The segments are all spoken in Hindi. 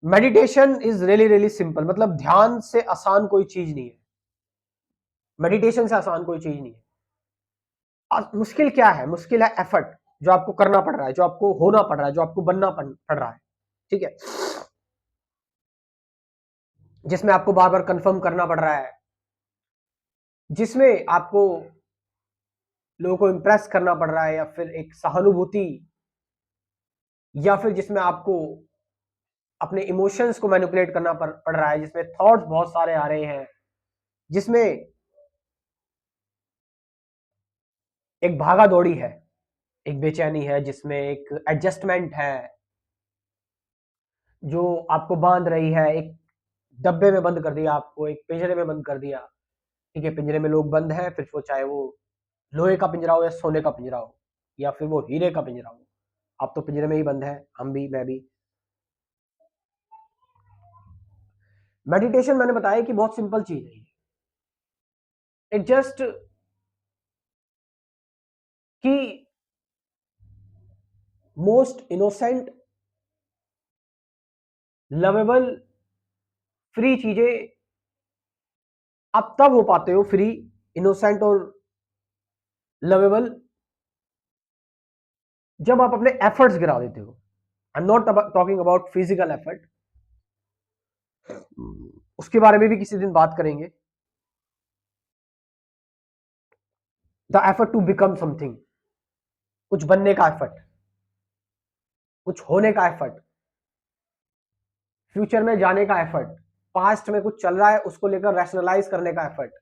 Meditation is really really simple, मतलब ध्यान से आसान कोई चीज नहीं है, मेडिटेशन से आसान कोई चीज नहीं है। मुश्किल क्या है? मुश्किल है एफर्ट, जो आपको करना पड़ रहा है, जो आपको होना पड़ रहा है, जो आपको बनना पड़ रहा है, ठीक है, जिसमें आपको बार बार कंफर्म करना पड़ रहा है, जिसमें आपको लोगों को इंप्रेस करना पड़ रहा है, या फिर एक सहानुभूति, या फिर जिसमें आपको अपने इमोशंस को मैनिपुलेट करना पड़ रहा है, जिसमें थॉट्स बहुत सारे आ रहे हैं, जिसमें एक भागा दौड़ी है, एक बेचैनी है, जिसमें एक एडजस्टमेंट है जो आपको बांध रही है, एक डब्बे में बंद कर दिया आपको, एक पिंजरे में बंद कर दिया, ठीक है, पिंजरे में लोग बंद है, फिर वो चाहे वो लोहे का पिंजरा हो या सोने का पिंजरा हो या फिर वो हीरे का पिंजरा हो, आप तो पिंजरे में ही बंद है, हम भी, मैं भी। मेडिटेशन मैंने बताया कि बहुत सिंपल चीज है, इट जस्ट कि मोस्ट इनोसेंट, लवेबल, फ्री चीजें आप तब हो पाते हो फ्री, इनोसेंट और लवेबल, जब आप अपने एफर्ट्स गिरा देते हो। I am not talking about physical effort, उसके बारे में भी किसी दिन बात करेंगे। The effort to become something, कुछ बनने का एफर्ट, कुछ होने का एफर्ट, फ्यूचर में जाने का एफर्ट, पास्ट में कुछ चल रहा है उसको लेकर रैशनलाइज करने का एफर्ट,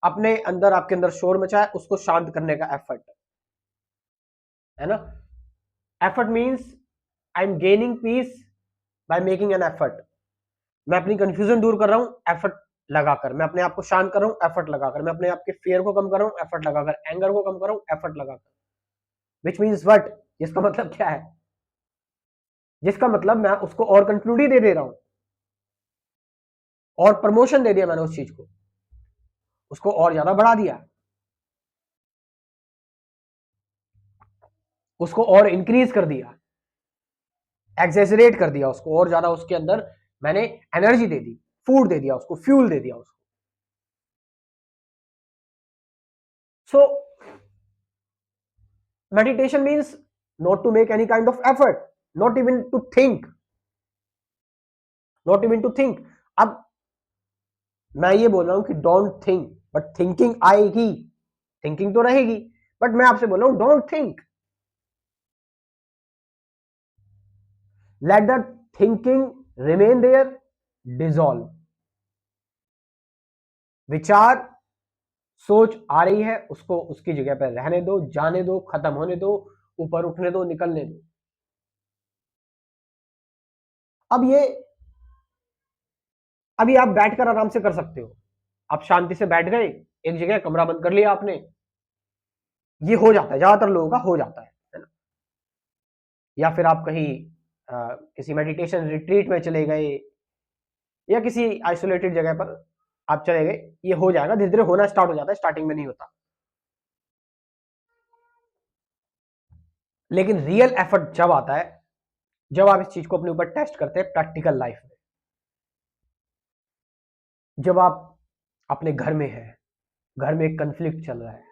अपने अंदर, आपके अंदर शोर मचा है उसको शांत करने का एफर्ट, है ना। Effort means I am gaining peace by making an effort, मैं अपनी कंफ्यूजन दूर कर रहा हूं एफर्ट लगाकर, मैं अपने आप को शांत कर रहा हूं एफर्ट लगाकर, मैं अपने आप के फियर को कम कर रहा हूं एफर्ट लगाकर, एंगर को कम कर रहा हूं एफर्ट लगाकर। विच मीन्स वट, जिसका मतलब क्या है? जिसका मतलब मैं उसको और कंक्लूडी दे रहा हूं, और प्रमोशन दे दिया मैंने उस चीज को, उसको और ज्यादा बढ़ा दिया, उसको और इंक्रीज कर दिया, एक्सेसरेट कर दिया उसको, और ज्यादा उसके अंदर मैंने एनर्जी दे दी, फूड दे दिया उसको, फ्यूल दे दिया उसको। So meditation means not to make any kind of effort, not even to think, not even to think. अब मैं ये बोल रहा हूं कि डोंट थिंक, बट थिंकिंग आएगी, थिंकिंग तो रहेगी, बट मैं आपसे बोल रहा हूं don't think, let the thinking remain there, dissolve. विचार, सोच आ रही है उसको उसकी जगह पर रहने दो, जाने दो, खत्म होने दो, ऊपर उठने दो, निकलने दो। अब ये, अभी आप बैठकर आराम से कर सकते हो, आप शांति से बैठ गए एक जगह, कमरा बंद कर लिया आपने, ये हो जाता है, ज्यादातर लोगों का हो जाता है ना। या फिर आप कहीं किसी मेडिटेशन रिट्रीट में चले गए, या किसी आइसोलेटेड जगह पर आप चले गए, ये हो जाएगा, धीरे धीरे होना स्टार्ट हो जाता है, स्टार्टिंग में नहीं होता। लेकिन रियल एफर्ट जब आता है, जब आप इस चीज को अपने ऊपर टेस्ट करते हैं प्रैक्टिकल लाइफ में, जब आप अपने घर में हैं, घर में एक कंफ्लिक्ट चल रहा है,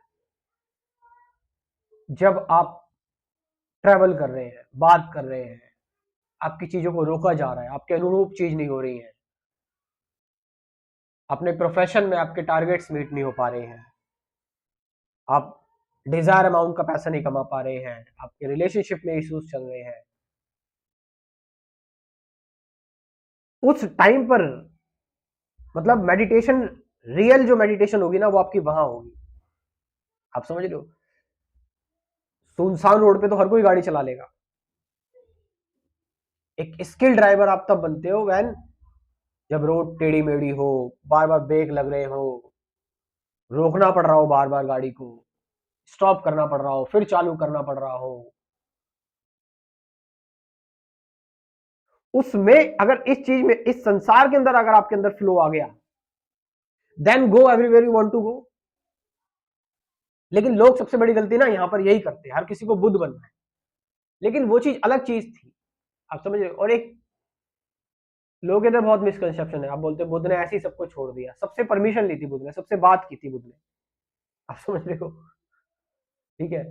जब आप ट्रैवल कर रहे हैं, बात कर रहे हैं, आपकी चीजों को रोका जा रहा है, आपके अनुरूप चीज नहीं हो रही है, अपने प्रोफेशन में आपके टारगेट्स मीट नहीं हो पा रहे हैं, आप डिजायर अमाउंट का पैसा नहीं कमा पा रहे हैं, आपके रिलेशनशिप में इश्यूज चल रहे हैं, उस टाइम पर मतलब मेडिटेशन, रियल जो मेडिटेशन होगी ना वो आपकी वहां होगी। आप समझ रहे हो? सुनसान रोड पे तो हर कोई गाड़ी चला लेगा, एक स्किल ड्राइवर आप तब बनते हो वैन, जब रोड टेढ़ी मेढ़ी हो, बार बार ब्रेक लग रहे हो, रोकना पड़ रहा हो बार बार गाड़ी को, स्टॉप करना पड़ रहा हो, फिर चालू करना पड़ रहा हो, उसमें अगर इस चीज में, इस संसार के अंदर अगर आपके अंदर फ्लो आ गया, then go everywhere you want to go. लेकिन लोग सबसे बड़ी गलती ना यहां पर यही करते हैं, हर किसी को बुद्ध बनना है, लेकिन वो चीज अलग चीज थी, आप समझ रहे हो। और एक लोग इधर बहुत मिसकंसेप्शन है। आप बोलते बुद्ध ने ऐसे ही सबको छोड़ दिया, सबसे परमिशन ली थी बुद्ध ने, सबसे बात की थी बुद्ध ने। आप समझ रहे हो? ठीक है।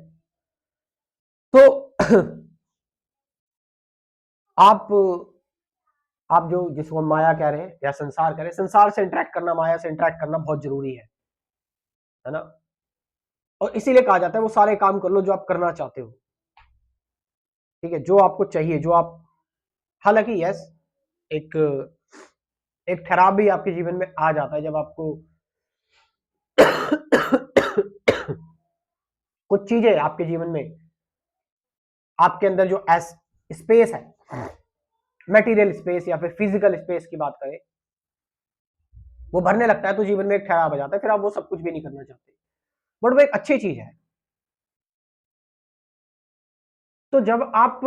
तो आप जो जिसको हम माया कह रहे हैं या संसार कह रहे हैं, संसार से इंटरेक्ट करना, माया से इंटरेक्ट करना बहुत जरूरी है ना। और इसीलिए कहा जाता है वो सारे काम कर लो जो आप करना चाहते हो, ठीक है, जो आपको चाहिए, जो आप, हालांकि यस, एक एक ठहराव भी आपके जीवन में आ जाता है जब आपको कुछ चीजें आपके जीवन में, आपके अंदर जो एस स्पेस है, मटेरियल स्पेस या फिर फिजिकल स्पेस की बात करें, वो भरने लगता है तो जीवन में एक ठहराव आ जाता है, फिर आप वो सब कुछ भी नहीं करना चाहते। बट वो एक अच्छी चीज है। तो जब आप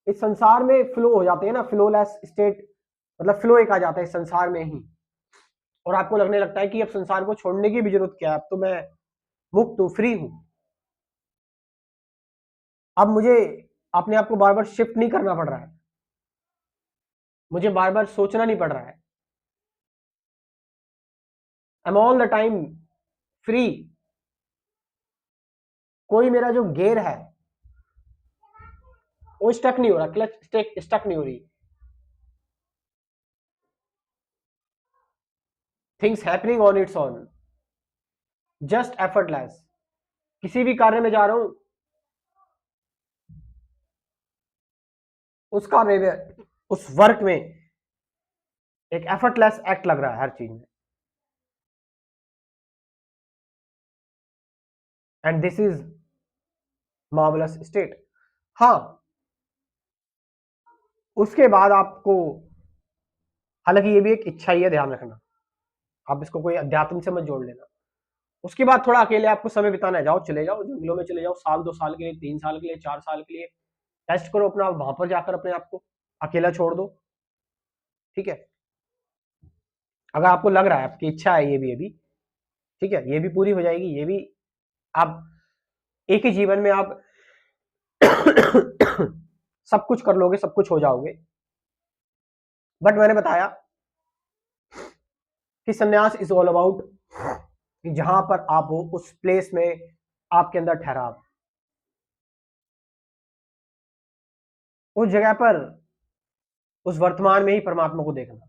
इस संसार में फ्लो हो जाते हैं ना, फ्लोलेस स्टेट, मतलब फ्लो एक आ जाता है इस संसार में ही, और आपको लगने लगता है कि अब संसार को छोड़ने की भी जरूरत क्या है, अब तो मैं मुक्त हूं, फ्री हूं, अब मुझे अपने आप को बार बार शिफ्ट नहीं करना पड़ रहा है, मुझे बार बार सोचना नहीं पड़ रहा है, I am all the time free, कोई मेरा जो गेयर है वो स्टक नहीं हो रहा, क्लच स्टक नहीं हो रही, things happening on it's on, just effortless, किसी भी कार्य में जा रहा हूं, उस कार्य में, उस वर्क में एक एफर्टलेस एक्ट लग रहा है हर चीज में, and this is marvellous state. हाँ, उसके बाद आपको, हालांकि ये भी एक इच्छा ही है, ध्यान रखना, आप इसको कोई अध्यात्म से मत जोड़ लेना। उसके बाद थोड़ा अकेले आपको समय बिताना है, जाओ, चले जाओ जंगलों में, चले जाओ, साल 2 साल के लिए, 3 साल के लिए, 4 साल के लिए, टेस्ट करो अपना, वहां पर जाकर अपने आप को अकेला छोड़ दो, ठीक है। अगर आपको लग रहा है, आपकी इच्छा है ये भी, ठीक है, ये भी पूरी हो जाएगी, ये भी आप एक ही जीवन में आप सब कुछ कर लोगे, सब कुछ हो जाओगे। बट मैंने बताया कि संन्यास इज ऑल अबाउट कि जहां पर आप हो उस प्लेस में आपके अंदर ठहराव, उस जगह पर, उस वर्तमान में ही परमात्मा को देखना,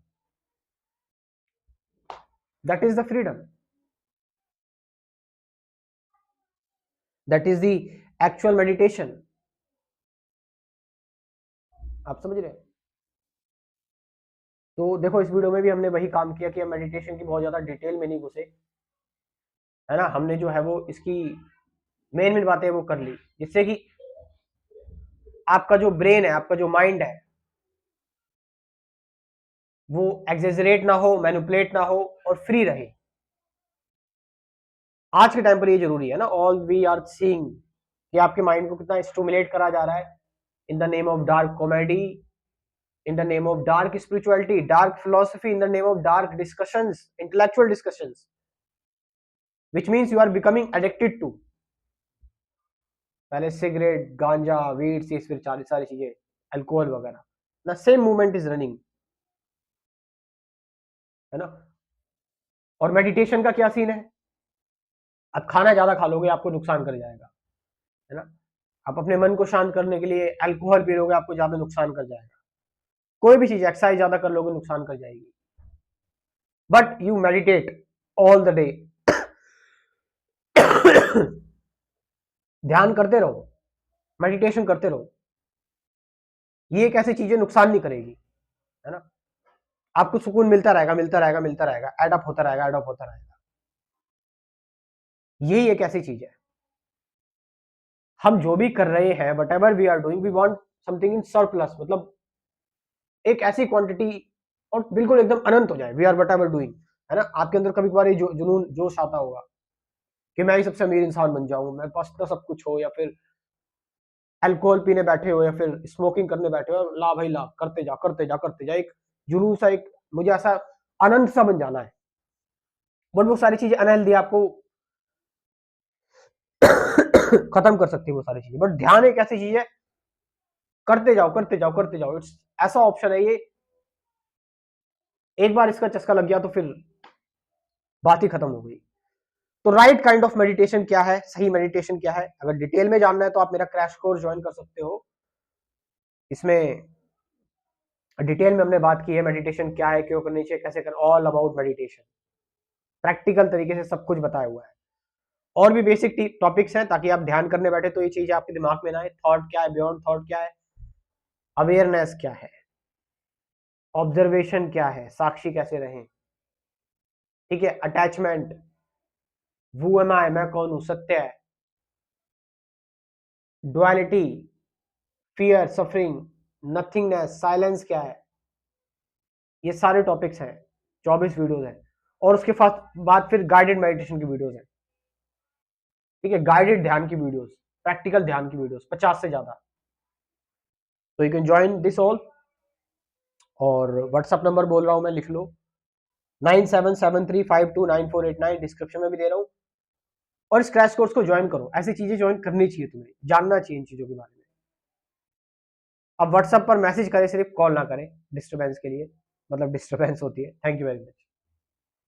that is the freedom, that is the actual meditation. आप समझ रहे हैं? तो देखो, इस वीडियो में भी हमने वही काम किया कि हम मेडिटेशन की बहुत ज्यादा डिटेल में नहीं घुसे, है ना। हमने जो है वो इसकी मेन मेन बातें वो कर ली, जिससे कि आपका जो ब्रेन है, आपका जो माइंड है, वो एग्जेजरेट ना हो, मैनिपुलेट ना हो, और फ्री रहे। आज के टाइम पर ये जरूरी है ना, ऑल वी आर सीइंग कि आपके माइंड को कितना स्टिमुलेट करा जा रहा है in the name of dark comedy, in the name of dark spirituality, dark philosophy, in the name of dark discussions, intellectual discussions, which means you are becoming addicted to, पहले सिगरेट, गांजा, वीड, फिर सारी चीजें, अल्कोहल वगैरह, ना सेम मूवमेंट इज रनिंग, है ना। और मेडिटेशन का क्या सीन है, आप खाना ज्यादा खा लोगे आपको नुकसान कर जाएगा, है ना। आप अपने मन को शांत करने के लिए अल्कोहल पी लोगे, आपको ज्यादा नुकसान कर जाएगा। कोई भी चीज, एक्सरसाइज ज्यादा कर लोगे, नुकसान कर जाएगी। But you meditate all the day, ध्यान करते रहो, मेडिटेशन करते रहो, ये एक ऐसी चीजें नुकसान नहीं करेगी, है ना। आपको सुकून मिलता रहेगा, मिलता रहेगा, मिलता रहेगा, एडअप होता रहेगा, एडअप होता रहेगा। यही एक ऐसी चीज है, हम जो भी कर रहे हैं, whatever we are doing, we want something in surplus, मतलब एक ऐसी क्वांटिटी, और बिल्कुल एकदम अनंत हो जाए, we are whatever doing, है ना। आपके अंदर कभी कभार जुनून, जोश आता होगा कि मैं ही सबसे अमीर इंसान बन जाऊं, मेरे पास तो सब कुछ हो, या फिर अल्कोहल पीने बैठे हो, या फिर स्मोकिंग करने बैठे हो, ला भाई ला, करते जा, करते जा, करते जा, एक जुनून सा, एक मुझे ऐसा अनंत सा बन जाना है। बट वो सारी चीजें अनहेल्दी, आपको खत्म कर सकती है वो सारी चीजें। बट ध्यान एक ऐसी चीज है, करते जाओ, करते जाओ, करते जाओ, इट्स ऐसा ऑप्शन है ये एक बार इसका चस्का लग गया तो फिर बात ही खत्म हो गई। तो राइट काइंड ऑफ मेडिटेशन क्या है, सही मेडिटेशन क्या है, अगर डिटेल में जानना है तो आप मेरा क्रैश कोर्स ज्वाइन कर सकते हो। इसमें डिटेल में हमने बात की है मेडिटेशन क्या है, क्यों करनी चाहिए, कैसे कर, ऑल अबाउट मेडिटेशन, प्रैक्टिकल तरीके से सब कुछ बताया हुआ है। और भी बेसिक टॉपिक्स हैं, ताकि आप ध्यान करने बैठे तो ये चीज आपके दिमाग में ना आए। थॉट क्या है, बियॉन्ड थॉट क्या है, अवेयरनेस क्या है, ऑब्जर्वेशन क्या है, साक्षी कैसे रहें, ठीक है, अटैचमेंट, वू एम आई, मैं कौन हूं, सत्य है, duality, fear, suffering, nothingness, silence क्या है, ये सारे टॉपिक्स हैं। 24 वीडियोस हैं। और उसके बाद फिर गाइडेड मेडिटेशन की वीडियोस हैं, ठीक है, गाइडेड ध्यान की वीडियोस, प्रैक्टिकल ध्यान की वीडियोस 50 से ज्यादा। तो you can join this all. और व्हाट्सअप नंबर बोल रहा हूं मैं, लिख लो, 9773529489, डिस्क्रिप्शन में भी दे रहा हूं। और इस क्रैश कोर्स को ज्वाइन करो, ऐसी चीजें ज्वाइन करनी चाहिए, तुम्हें जानना चाहिए इन चीजों के बारे में। अब व्हाट्सएप पर मैसेज करें, सिर्फ कॉल ना करें डिस्टर्बेंस के लिए, मतलब डिस्टर्बेंस होती है। Thank you very much.